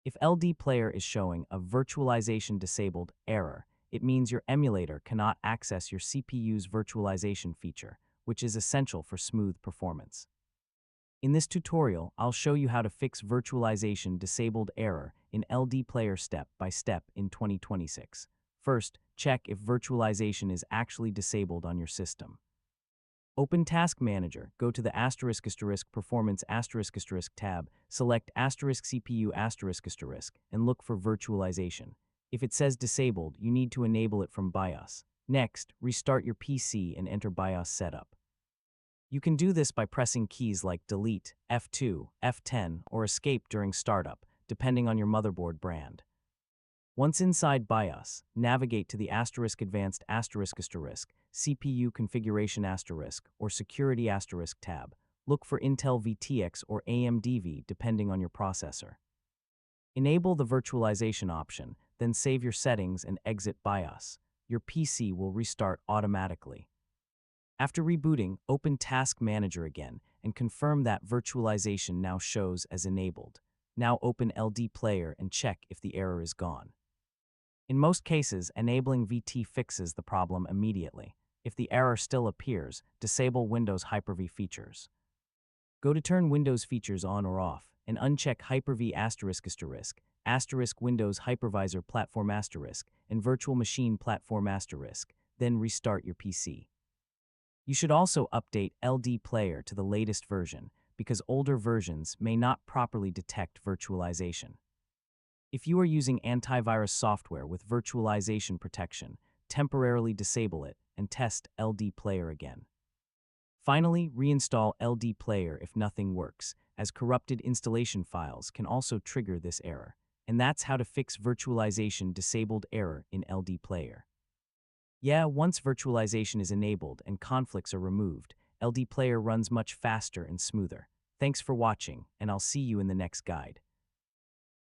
If LDPlayer is showing a Virtualization Disabled error, it means your emulator cannot access your CPU's virtualization feature, which is essential for smooth performance. In this tutorial, I'll show you how to fix Virtualization Disabled error in LDPlayer step by step in 2026. First, check if virtualization is actually disabled on your system. Open Task Manager, go to the *** Performance ** tab, select **CPU***, and look for Virtualization. If it says disabled, you need to enable it from BIOS. Next, restart your PC and enter BIOS setup. You can do this by pressing keys like Delete, F2, F10, or Escape during startup, depending on your motherboard brand. Once inside BIOS, navigate to the **Advanced **, CPU Configuration **, or Security * tab. Look for Intel VTX or AMD-V depending on your processor. Enable the virtualization option, then save your settings and exit BIOS. Your PC will restart automatically. After rebooting, open Task Manager again and confirm that virtualization now shows as enabled. Now open LDPlayer and check if the error is gone. In most cases, enabling VT fixes the problem immediately. If the error still appears, disable Windows Hyper-V features. Go to Turn Windows features on or off and uncheck Hyper-V **, Windows Hypervisor Platform **, and Virtual Machine Platform **, then restart your PC. You should also update LDPlayer to the latest version because older versions may not properly detect virtualization. If you are using antivirus software with virtualization protection, temporarily disable it and test LDPlayer again. Finally, reinstall LDPlayer if nothing works, as corrupted installation files can also trigger this error. And that's how to fix Virtualization Disabled error in LDPlayer. Yeah, once virtualization is enabled and conflicts are removed, LDPlayer runs much faster and smoother. Thanks for watching, and I'll see you in the next guide.